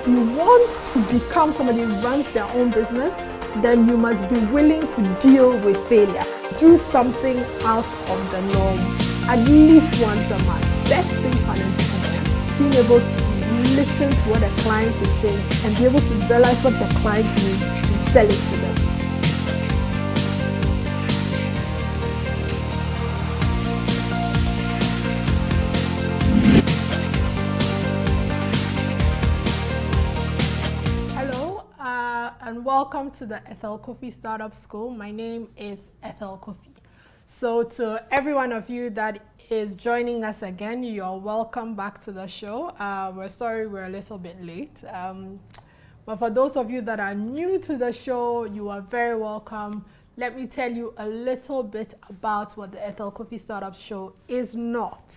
if you want to become somebody who runs their own business, then you must be willing to deal with failure. Do something out of the norm at least once a month. Best thing for an entrepreneur, being able to listen to what a client is saying and be able to realize what the client needs and sell it to them. And welcome to the Cofie Startup School. My name is Cofie. So to every one of you that is joining us again, you're welcome back to the show. We're sorry we're a little bit late. But for those of you that are new to the show, you are very welcome. Let me tell you a little bit about what the Cofie Startup Show is not.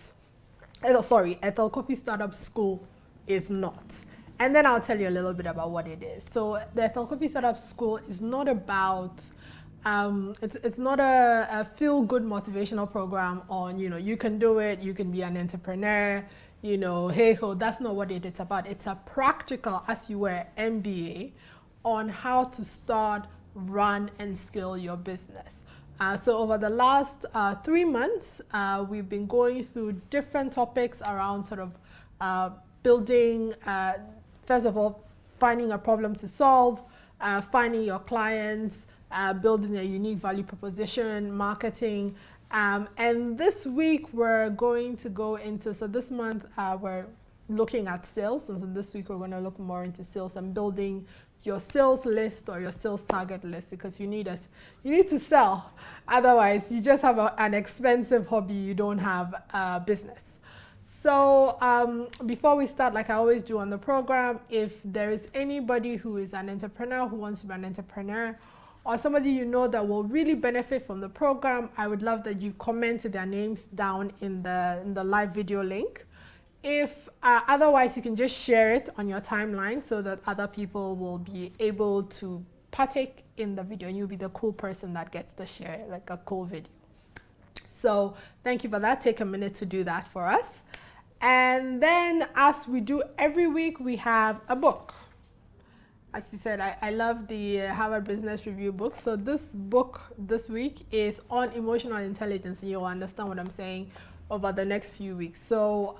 Cofie Startup School is not. And then I'll tell you a little bit about what it is. So the Cofie Startup School is not about, it's not a feel-good motivational program on, you can do it, you can be an entrepreneur, hey ho, that's not what it is about. It's a practical, as you were, MBA on how to start, run, and scale your business. So over the last 3 months, we've been going through different topics around sort of building, first of all, finding a problem to solve, finding your clients, building a unique value proposition, marketing. And this week we're going to go into, so this month we're looking at sales. And so this week we're going to look more into sales and building your sales list or your sales target list, because you need to sell. Otherwise, you just have an expensive hobby, you don't have a business. So before we start, like I always do on the program, if there is anybody who is an entrepreneur who wants to be an entrepreneur, or somebody you know that will really benefit from the program, I would love that you comment their names down in the live video link. If otherwise, you can just share it on your timeline so that other people will be able to partake in the video, and you'll be the cool person that gets to share like a cool video. So thank you for that. Take a minute to do that for us. And then, as we do every week, we have a book. Like you said, I love the Harvard Business Review book. So this book this week is on emotional intelligence, and you'll understand what I'm saying over the next few weeks. So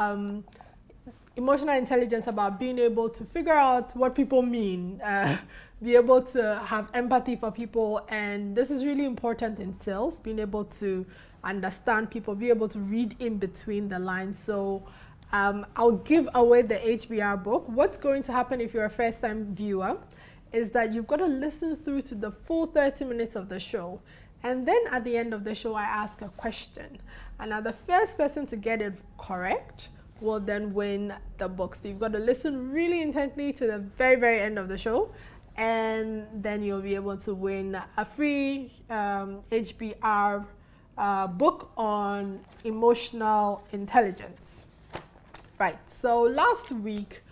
emotional intelligence, about being able to figure out what people mean, be able to have empathy for people. And this is really important in sales, being able to understand people, be able to read in between the lines. So I'll give away the HBR book. What's going to happen if you're a first-time viewer is that you've got to listen through to the full 30 minutes of the show. And then at the end of the show, I ask a question. And now the first person to get it correct will then win the book. So you've got to listen really intently to the very, very end of the show. And then you'll be able to win a free HBR book on emotional intelligence. Right, so last week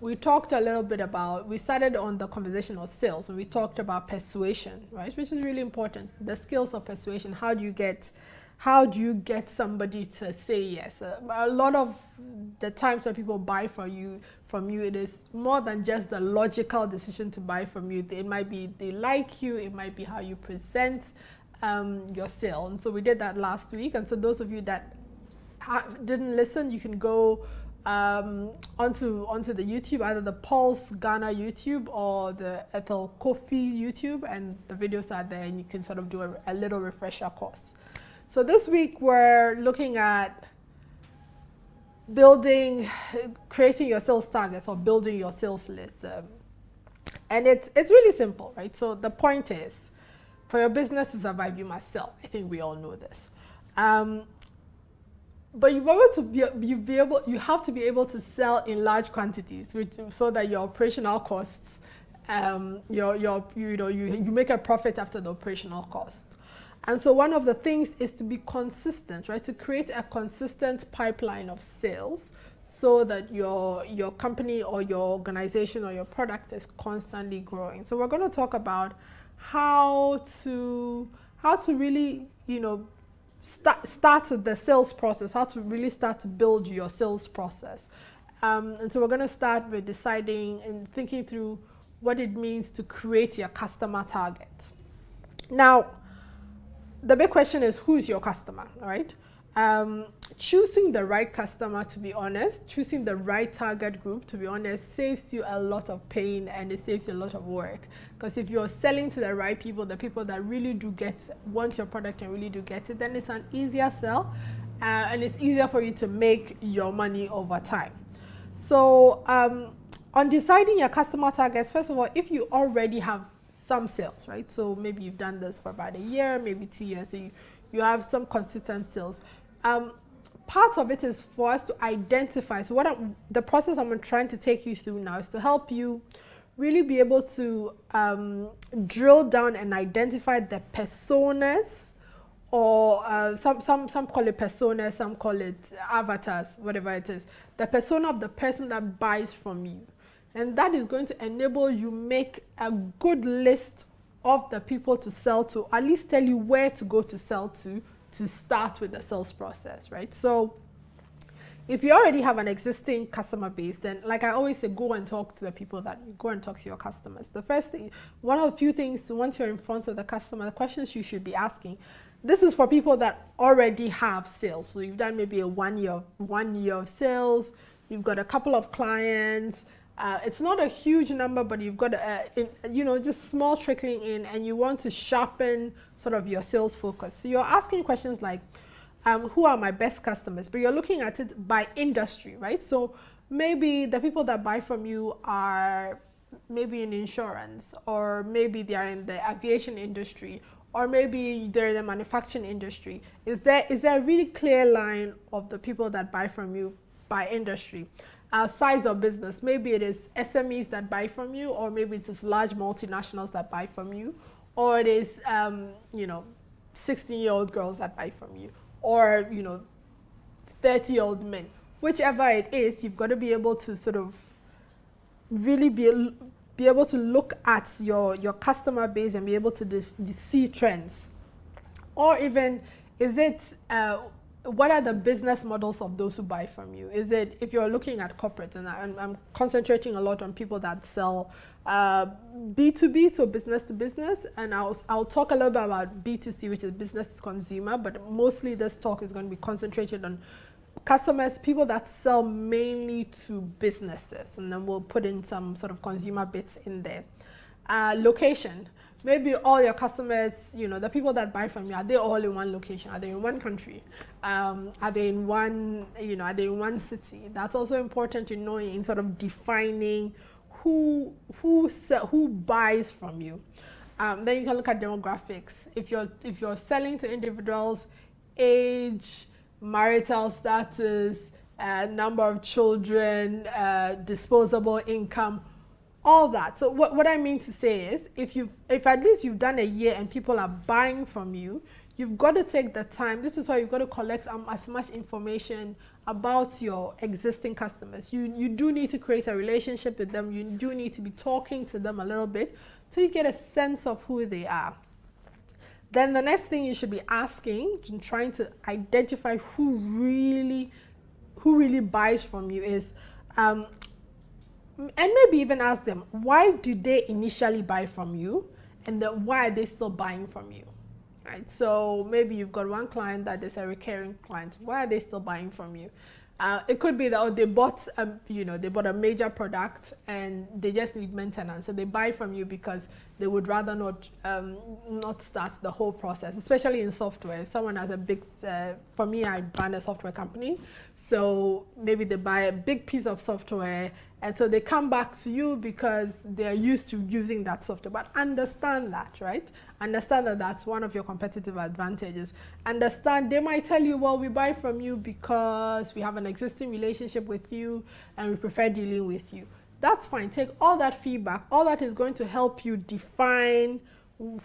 we talked a little bit about, we started on the conversation of sales, and we talked about persuasion, right, which is really important. The skills of persuasion. How do you get somebody to say yes? A lot of the times when people buy from you, it is more than just the logical decision to buy from you. It might be they like you, it might be how you present your sale. And so we did that last week. And so those of you that didn't listen, you can go onto the YouTube, either the Pulse Ghana YouTube or the Cofie YouTube, and the videos are there, and you can sort of do a little refresher course. So this week we're looking at creating your sales targets or building your sales list. And it's really simple, right? So the point is, for your business to survive, you must sell. I think we all know this. But you have to be able to sell in large quantities, so that your operational costs, you make a profit after the operational cost. And so one of the things is to be consistent, right? To create a consistent pipeline of sales, so that your company or your organization or your product is constantly growing. So we're going to talk about how to really, start the sales process, how to really start to build your sales process. And so we're going to start with deciding and thinking through what it means to create your customer target. Now, the big question is, who's your customer, all right? Choosing the right customer, to be honest, choosing the right target group, to be honest, saves you a lot of pain and it saves you a lot of work. Because if you're selling to the right people, the people that really do want your product and really do get it, then it's an easier sell and it's easier for you to make your money over time. So on deciding your customer targets, first of all, if you already have some sales, right? So maybe you've done this for about a year, maybe 2 years, so you have some consistent sales. Part of it is for us to identify. So the process I'm trying to take you through now is to help you really be able to drill down and identify the personas, or some call it personas, some call it avatars, whatever it is. The persona of the person that buys from you. And that is going to enable you make a good list of the people to sell to, at least tell you where to go to sell to start with the sales process, right? So if you already have an existing customer base, then like I always say, go and talk to the people go and talk to your customers. The first thing, one of the few things, once you're in front of the customer, the questions you should be asking, this is for people that already have sales. So you've done maybe a one year of sales, you've got a couple of clients, it's not a huge number, but you've got just small trickling in, and you want to sharpen sort of your sales focus. So you're asking questions like, who are my best customers? But you're looking at it by industry, right? So maybe the people that buy from you are maybe in insurance, or maybe they are in the aviation industry, or maybe they're in the manufacturing industry. Is there a really clear line of the people that buy from you by industry? Size of business, maybe it is SMEs that buy from you, or maybe it is large multinationals that buy from you, or it is 16-year-old girls that buy from you, or 30-year-old men. Whichever it is, you've got to be able to sort of really be able to look at your customer base and be able to see trends. Or even, is it what are the business models of those who buy from you? Is it, if you're looking at corporate, and I'm concentrating a lot on people that sell B2B, so business to business, and I'll talk a little bit about B2C, which is business to consumer, but mostly this talk is going to be concentrated on customers, people that sell mainly to businesses, and then we'll put in some sort of consumer bits in there. Location. Maybe all your customers, the people that buy from you, are they all in one location? Are they in one country? Are they in one, are they in one city? That's also important to know in sort of defining who buys from you. Then you can look at demographics. If you're selling to individuals, age, marital status, number of children, disposable income, all that. So what I mean to say is, if at least you've done a year and people are buying from you, you've got to take the time. This is why you've got to collect as much information about your existing customers. You do need to create a relationship with them. You do need to be talking to them a little bit so you get a sense of who they are. Then the next thing you should be asking and trying to identify who really buys from you is, and maybe even ask them, why did they initially buy from you, and then why are they still buying from you, right? So maybe you've got one client that is a recurring client. Why are they still buying from you? It could be that they bought a major product and they just need maintenance, so they buy from you because they would rather not start the whole process, especially in software. If someone has a big, for me, I run a software company, so maybe they buy a big piece of software, and so they come back to you because they're used to using that software. But understand that, right? Understand that that's one of your competitive advantages. Understand, they might tell you, well, we buy from you because we have an existing relationship with you and we prefer dealing with you. That's fine. Take all that feedback. All that is going to help you define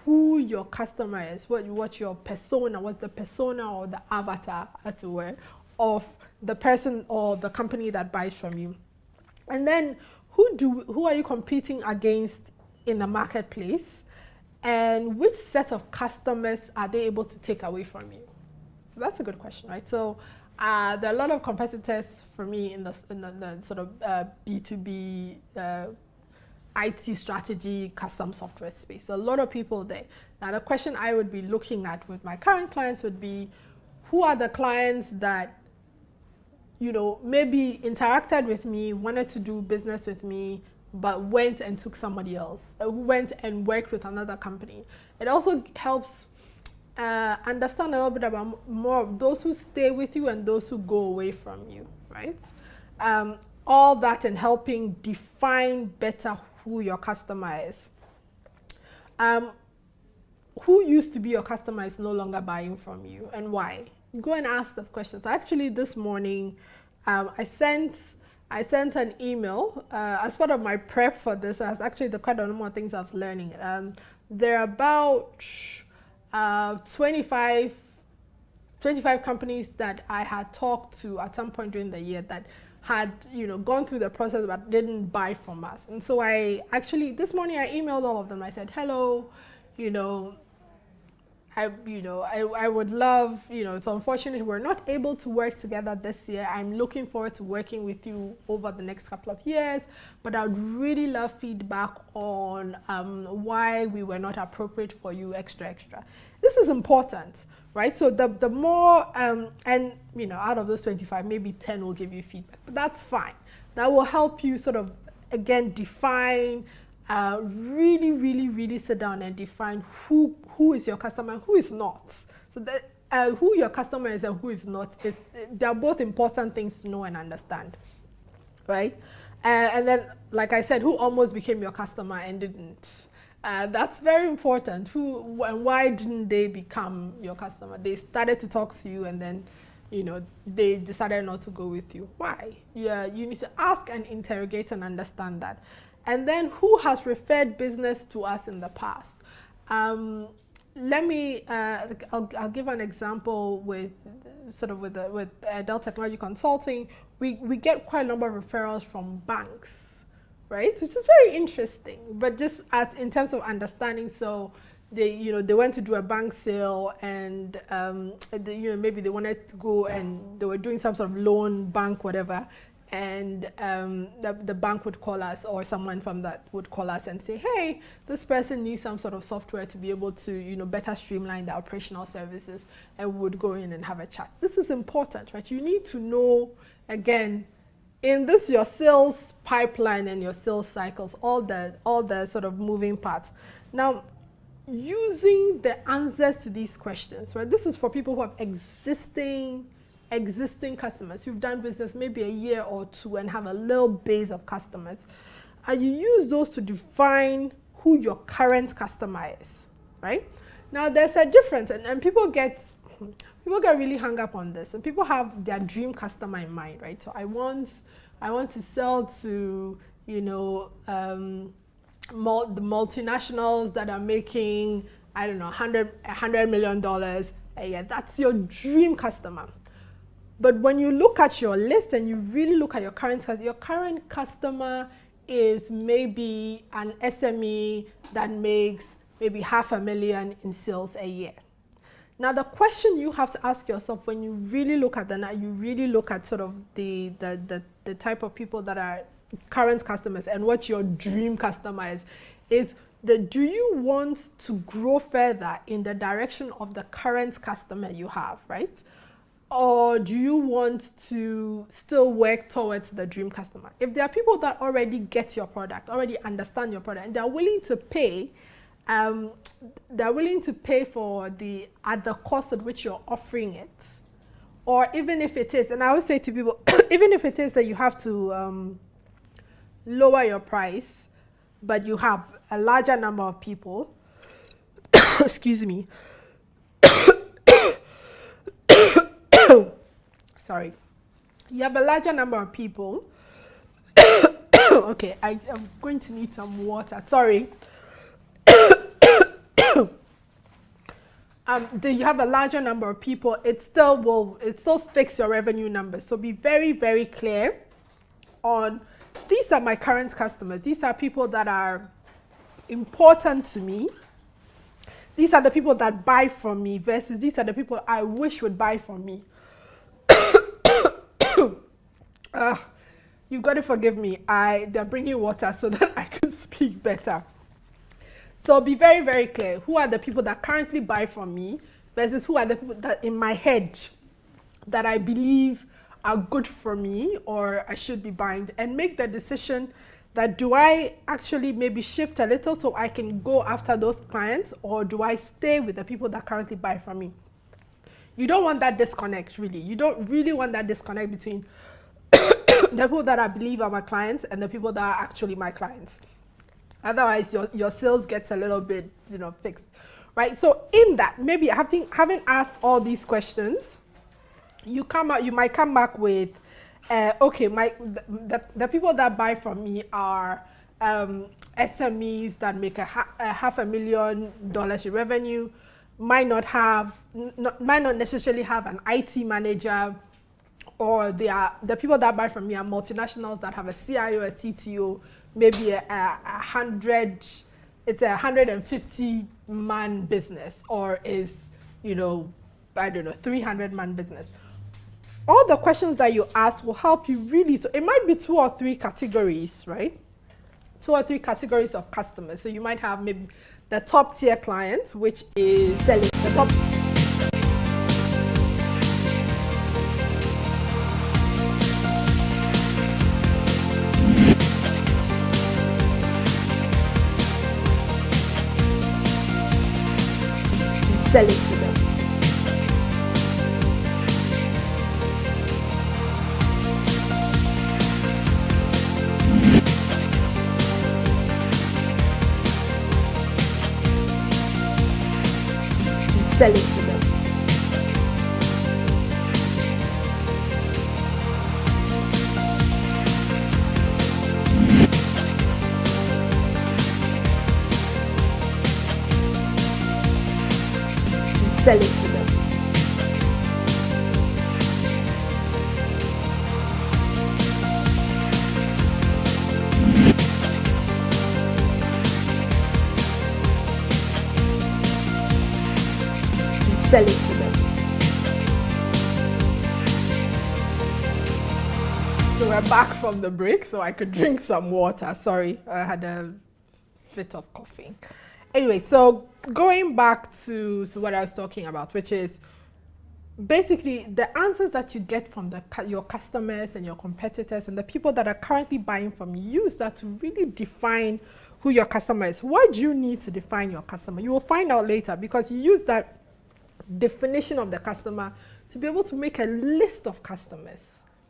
who your customer is, what your persona, what's the persona or the avatar, as it were, of the person or the company that buys from you. And then who are you competing against in the marketplace, and which set of customers are they able to take away from you? So that's a good question, right? So There are a lot of competitors for me in the sort of B2B IT strategy custom software space. So a lot of people there. Now the question I would be looking at with my current clients would be, who are the clients that, you know, maybe interacted with me, wanted to do business with me, but went and took somebody else, went and worked with another company. It also helps understand a little bit about more of those who stay with you and those who go away from you, right? All that in helping define better who your customer is. Who used to be your customer is no longer buying from you, and why? Go and ask those questions. Actually, this morning, I sent an email as part of my prep for this. As actually the quite a number of things I was learning. There are about 25 companies that I had talked to at some point during the year that had, you know, gone through the process but didn't buy from us. And so I actually, this morning I emailed all of them. I said, hello, you know, I would love, you know, it's unfortunate we're not able to work together this year. I'm looking forward to working with you over the next couple of years, but I would really love feedback on why we were not appropriate for you, extra. This is important, right? So the more, and, you know, out of those 25, maybe 10 will give you feedback, but that's fine. That will help you sort of, again, define, really sit down and define who is your customer and who is not. So that who your customer is and who is not, they're both important things to know and understand, right? And then, like I said, who almost became your customer and didn't. That's very important. Who and why didn't they become your customer? They started to talk to you and then, you know, they decided not to go with you. Why? Yeah, you need to ask and interrogate and understand that. And then who has referred business to us in the past? Let me, I'll give an example with Dell Technology Consulting. We get quite a number of referrals from banks, right? Which is very interesting, but just as in terms of understanding, so they went to do a bank sale and maybe they wanted to go and they were doing some sort of loan, bank, whatever. And the bank would call us, or someone from that would call us and say, hey, this person needs some sort of software to be able to, you know, better streamline the operational services, and we would go in and have a chat. This is important, right? You need to know, again, in this, your sales pipeline and your sales cycles, all the sort of moving parts. Now, using the answers to these questions, right? This is for people who have existing customers who've done business maybe a year or two and have a little base of customers, and you use those to define who your current customer is, right? Now there's a difference, and people get really hung up on this, and people have their dream customer in mind, right? So I want to sell to, you know, the multinationals that are making, I don't know, $100 million a year. That's your dream customer. But when you look at your list and you really look at your current customer is maybe an SME that makes maybe $500,000 in sales a year. Now the question you have to ask yourself when you really look at you really look at sort of the type of people that are current customers and what your dream customer is do you want to grow further in the direction of the current customer you have, right? Or do you want to still work towards the dream customer? If there are people that already get your product, already understand your product, and they're willing to pay, for at the cost at which you're offering it, or even if it is, and I always say to people, even if it is that you have to lower your price, but you have a larger number of people, excuse me, sorry, you have a larger number of people. Okay, I'm going to need some water. Sorry. You have a larger number of people, it still fix your revenue numbers. So be very, very clear on, these are my current customers. These are people that are important to me. These are the people that buy from me versus these are the people I wish would buy from me. You've got to forgive me. They're bringing water so that I can speak better. So be very, very clear. Who are the people that currently buy from me versus who are the people that in my head that I believe are good for me or I should be buying, and make the decision that do I actually maybe shift a little so I can go after those clients, or do I stay with the people that currently buy from me? You don't want that disconnect, really. You don't really want that disconnect between the people that I believe are my clients and the people that are actually my clients. Otherwise, your sales gets a little bit, fixed, right? So in that, maybe having asked all these questions, you might come back with, okay, the people that buy from me are SMEs that make $500,000 in revenue, might not necessarily have an IT manager, or the people that buy from me are multinationals that have a CIO, a CTO, maybe it's a 150-man business, or is 300-man business. All the questions that you ask will help you really. So it might be 2 or 3 categories, right? 2 or 3 categories of customers. So you might have maybe the top tier clients, which is selling the top. Sell it to them. Sell it to them. Sell it to them. Sell it to them. So we're back from the break, so I could drink some water. Sorry, I had a fit of coughing. Anyway, so going back to what I was talking about, which is basically the answers that you get from your customers and your competitors and the people that are currently buying from you. Use that to really define who your customer is. Why do you need to define your customer? You will find out later, because you use that definition of the customer to be able to make a list of customers,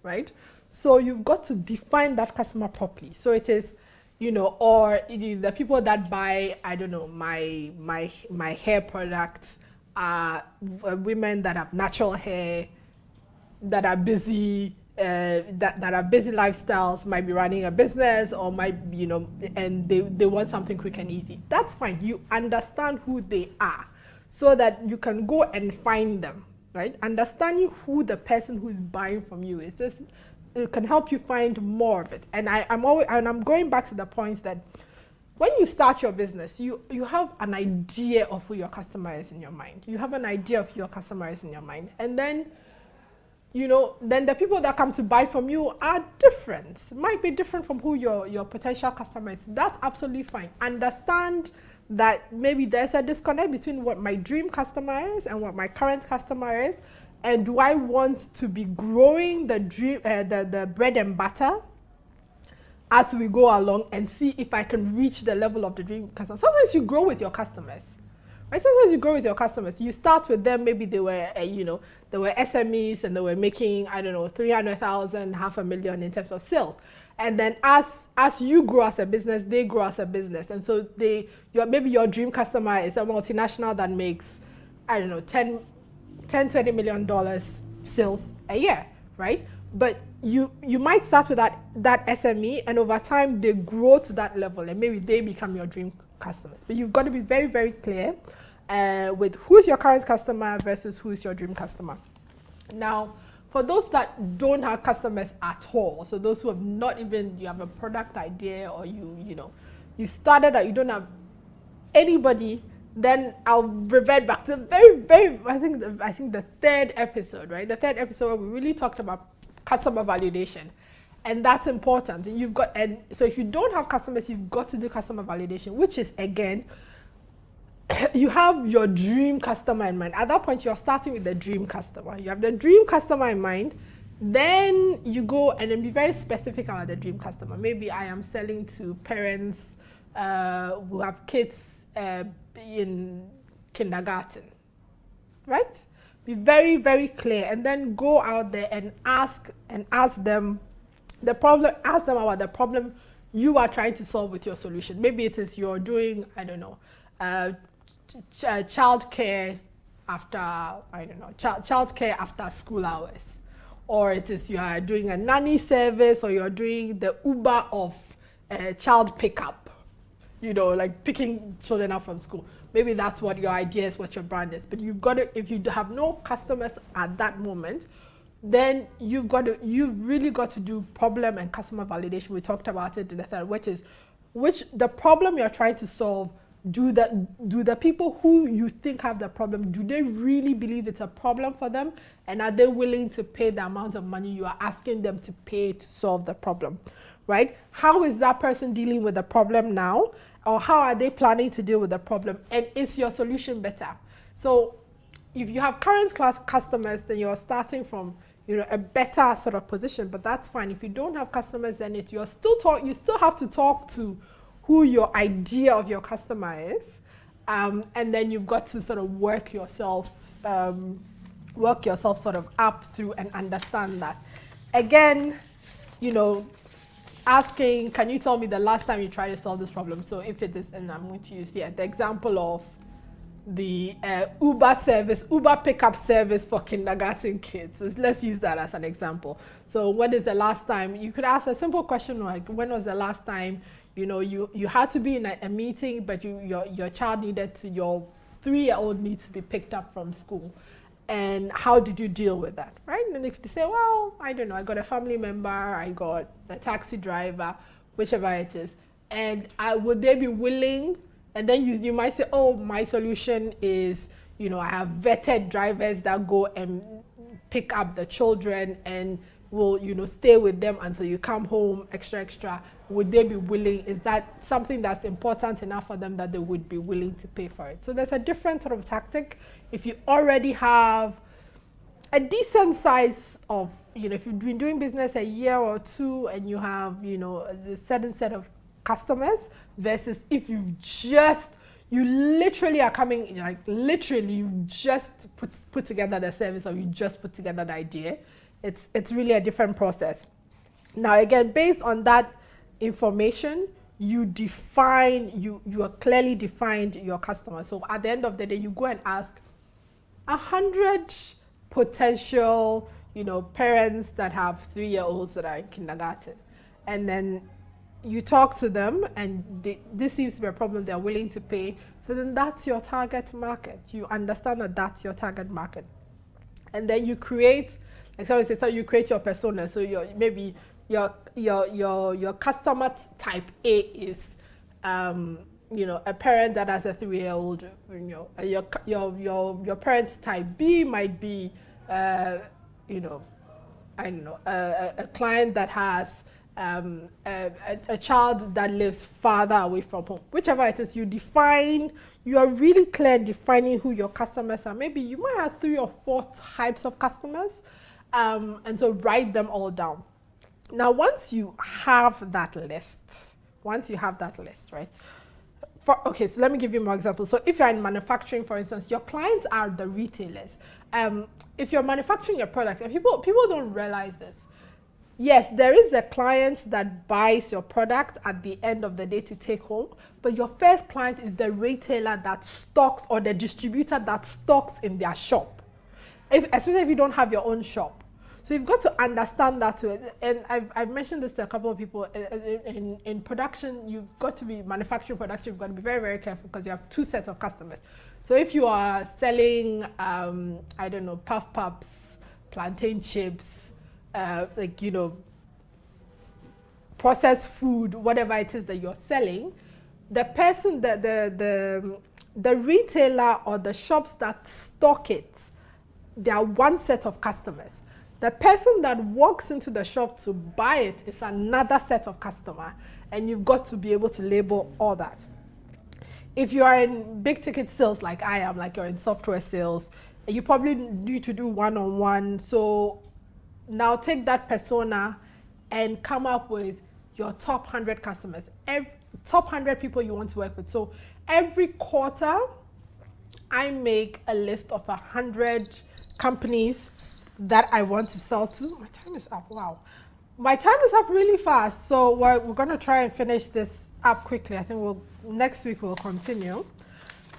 right? So you've got to define that customer properly. So it is, or the people that buy, I don't know, my hair products are women that have natural hair, that are busy, that are busy lifestyles, might be running a business, or might, and they want something quick and easy. That's fine. You understand who they are so that you can go and find them, right? Understanding who the person who is buying from you is, it can help you find more of it. And I'm going back to the points that when you start your business, you have an idea of who your customer is in your mind. You have an idea of who your customer is in your mind. And then, then the people that come to buy from you are different. Might be different from who your potential customer is. That's absolutely fine. Understand that maybe there's a disconnect between what my dream customer is and what my current customer is. And do I want to be growing the bread and butter as we go along and see if I can reach the level of the dream customer? Sometimes you grow with your customers, right? Sometimes you grow with your customers. You start with them, maybe they were, they were SMEs and they were making, I don't know, 300,000, $500,000 in terms of sales. And then as you grow as a business, they grow as a business. And so maybe your dream customer is a multinational that makes, I don't know, $20 million sales a year, right? But you might start with that SME, and over time they grow to that level, and maybe they become your dream customers. But you've got to be very, very clear with who's your current customer versus who's your dream customer. Now, for those that don't have customers at all, so those who have not even, you have a product idea, or you started out, you don't have anybody, then I'll revert back to very, very, I think the third episode, right? The third episode where we really talked about customer validation And that's important. And so if you don't have customers, you've got to do customer validation, which is, again, you have your dream customer in mind. At that point, you're starting with the dream customer. You have the dream customer in mind. Then you go and then be very specific about the dream customer. Maybe I am selling to parents who have kids in kindergarten, right? Be very, very clear, and then go out there and ask them the problem. Ask them about the problem you are trying to solve with your solution. Maybe it is you're doing, I don't know, childcare after, I don't know, childcare after school hours, or it is you are doing a nanny service, or you're doing the Uber of child pickup, you know, like picking children up from school. Maybe that's what your idea is, what your brand is. But you've got to, if you have no customers at that moment, then you've really got to do problem and customer validation. We talked about it in the third, which the problem you're trying to solve. Do the people who you think have the problem, do they really believe it's a problem for them? And are they willing to pay the amount of money you are asking them to pay to solve the problem, right? How is that person dealing with the problem now? Or how are they planning to deal with the problem? And is your solution better? So if you have current class customers, then you're starting from, you know, a better sort of position, but that's fine. If you don't have customers, then you still have to talk to who your idea of your customer is, and then you've got to sort of work yourself sort of up through and understand that. Again, you know, asking, can you tell me the last time you tried to solve this problem? So if it is, and I'm going to use here the example of the Uber pickup service for kindergarten kids. So let's use that as an example. So when is the last time, you could ask a simple question like, when was the last time, you know, you had to be in a meeting, but your child your 3-year-old needs to be picked up from school. And how did you deal with that, right? And they could say, well, I don't know, I got a family member, I got a taxi driver, whichever it is. And would they be willing? And then you might say, oh, my solution is, you know, I have vetted drivers that go and pick up the children and will, you know, stay with them until you come home, extra. Would they be willing? Is that something that's important enough for them that they would be willing to pay for it? So there's a different sort of tactic. If you already have a decent size of, you know, if you've been doing business a year or two and you have, you know, a certain set of customers, versus if you literally are coming, like literally you just put together the service, or you just put together the idea. It's really a different process. Now again, based on that information, you are clearly defined your customer. So at the end of the day, you go and ask 100 potential, you know, parents that have 3-year-olds that are in kindergarten, and then you talk to them, and this seems to be a problem they're willing to pay. So then that's your target market. You understand that that's your target market, and then you create, like someone says, so you create your persona. So maybe your customer type A is, you know, a parent that has a 3-year-old. You know, your parent type B might be, you know, I don't know, a client that has a child that lives farther away from home. Whichever it is, you are really clear in defining who your customers are. Maybe you might have 3 or 4 types of customers, and so write them all down. Now, once you have that list, right? Okay, so let me give you more examples. So if you're in manufacturing, for instance, your clients are the retailers. If you're manufacturing your products, and people don't realize this, yes, there is a client that buys your product at the end of the day to take home, but your first client is the retailer that stocks, or the distributor that stocks in their shop, especially if you don't have your own shop. So you've got to understand that too. And I've mentioned this to a couple of people. In production, you've got to be, manufacturing production, you've got to be very, very careful, because you have 2 sets of customers. So if you are selling, I don't know, puff puffs, plantain chips, like, you know, processed food, whatever it is that you're selling, the person, the retailer or the shops that stock it, they are one set of customers. The person that walks into the shop to buy it is another set of customer, and you've got to be able to label all that. If you are in big ticket sales like I am, like you're in software sales, you probably need to do one-on-one. So now take that persona and come up with your top 100 customers, top 100 people you want to work with. So every quarter, I make a list of 100 companies that I want to sell to. My time is up, wow. My time is up really fast. So we're gonna try and finish this up quickly. I think next week we'll continue.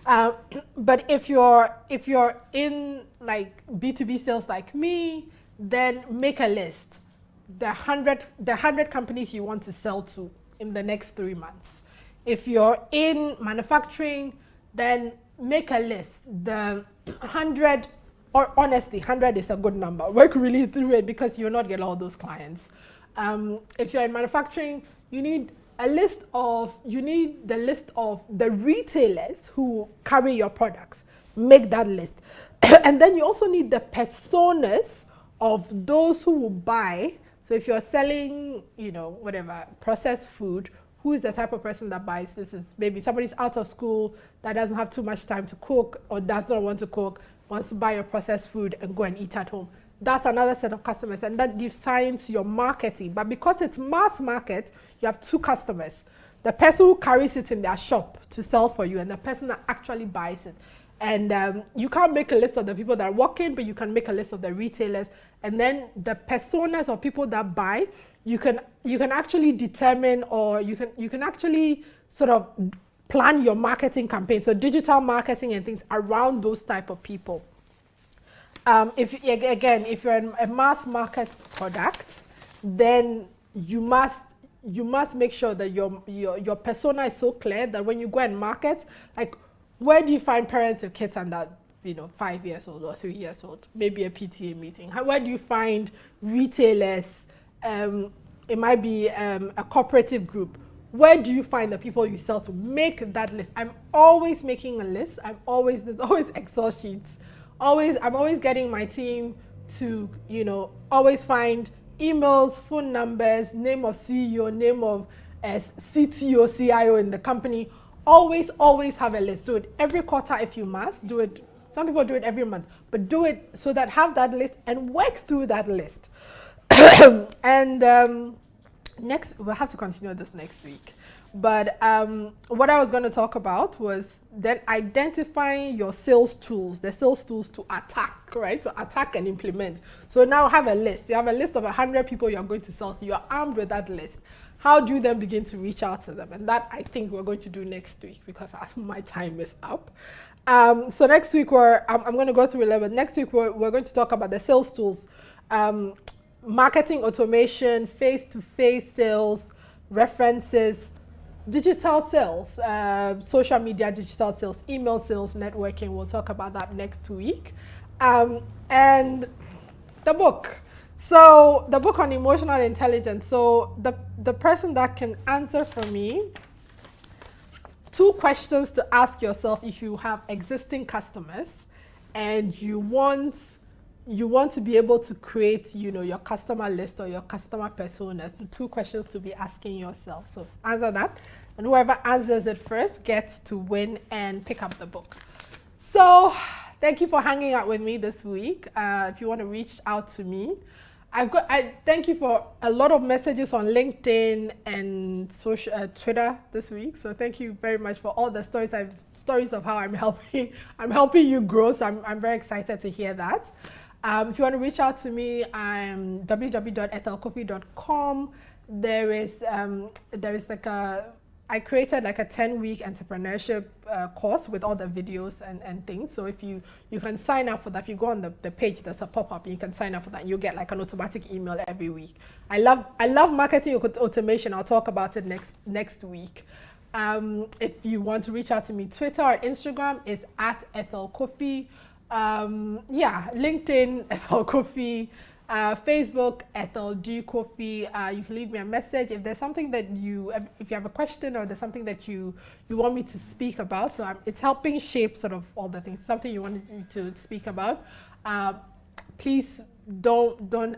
But if you're in like B2B sales like me, then make a list. The 100 companies you want to sell to in the next 3 months. If you're in manufacturing, then make a list. The 100, or honestly, 100 is a good number. Work really through it because you'll not get all those clients. If you're in manufacturing, you need the list of the retailers who carry your products. Make that list. And then you also need the personas of those who will buy. So if you're selling, whatever, processed food, who is the type of person that buys this? Is maybe somebody's out of school that doesn't have too much time to cook or does not want to cook, wants to buy your processed food and go and eat at home. That's another set of customers, and that defines your marketing. But because it's mass market, you have two customers. The person who carries it in their shop to sell for you and the person that actually buys it. And you can't make a list of the people that walk in, but you can make a list of the retailers. And then the personas of people that buy, you can actually determine, or you can actually sort of plan your marketing campaign. So digital marketing and things around those type of people. If you're in a mass market product, then you must make sure that your persona is so clear that when you go and market, like, where do you find parents of kids under 5 years old or 3 years old? Maybe a PTA meeting. Where do you find retailers? It might be a cooperative group. Where do you find the people you sell to? Make that list. I'm always making a list. There's always Excel sheets. I'm always getting my team to, always find emails, phone numbers, name of CEO, name of CTO, CIO in the company. Always have a list. Do it every quarter if you must. Do it. Some people do it every month, but do it so that have that list and work through that list. And next, we'll have to continue this next week. But what I was going to talk about was then identifying your sales tools, the sales tools to attack, right? To attack and implement. So now have a list. You have a list of 100 people you're going to sell. So you're armed with that list. How do you then begin to reach out to them? And that I think we're going to do next week because my time is up. So next week I'm going to go through 11. Next week we're going to talk about the sales tools, marketing automation, face-to-face sales, references, digital sales, social media digital sales, email sales, networking. We'll talk about that next week. And the book. So the book on emotional intelligence. So the person that can answer for me 2 questions to ask yourself if you have existing customers and you want to be able to create, your customer list or your customer personas. So 2 questions to be asking yourself. So answer that, and whoever answers it first gets to win and pick up the book. So thank you for hanging out with me this week. If you want to reach out to me, I thank you for a lot of messages on LinkedIn and Twitter this week. So thank you very much for all the stories of how I'm helping you grow. So I'm very excited to hear that. If you want to reach out to me, I'm www.ethelcofie.com. There is I created like a 10-week entrepreneurship course with all the videos and things. So if you can sign up for that, if you go on the page, there's a pop-up, you can sign up for that. You'll get like an automatic email every week. I love marketing automation. I'll talk about it next week. If you want to reach out to me, Twitter or Instagram is @EthelCofie. LinkedIn, Ethel Cofie. Facebook, Ethel D. Cofie. You can leave me a message if there's something that if you have a question or there's something that you want me to speak about. So it's helping shape sort of all the things, something you want me to speak about. Please don't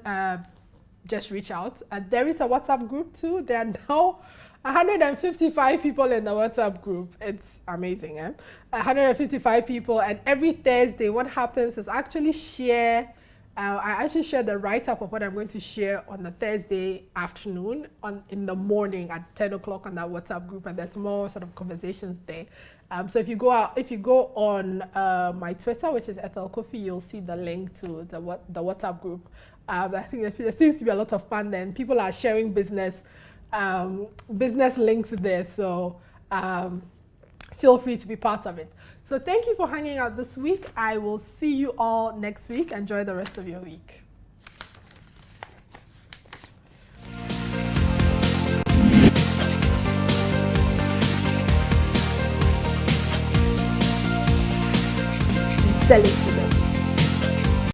just reach out. There is a WhatsApp group too. There are now 155 people in the WhatsApp group. It's amazing, eh? 155 people, and every Thursday, what happens is I actually share the write-up of what I'm going to share on the Thursday afternoon in the morning at 10 o'clock on that WhatsApp group, and there's more sort of conversations there. So if you go on my Twitter, which is Ethel Cofie, you'll see the link to the WhatsApp group. I think there seems to be a lot of fun then. People are sharing business links there, so feel free to be part of it. So thank you for hanging out this week. I will see you all next week. Enjoy the rest of your week. Sell it.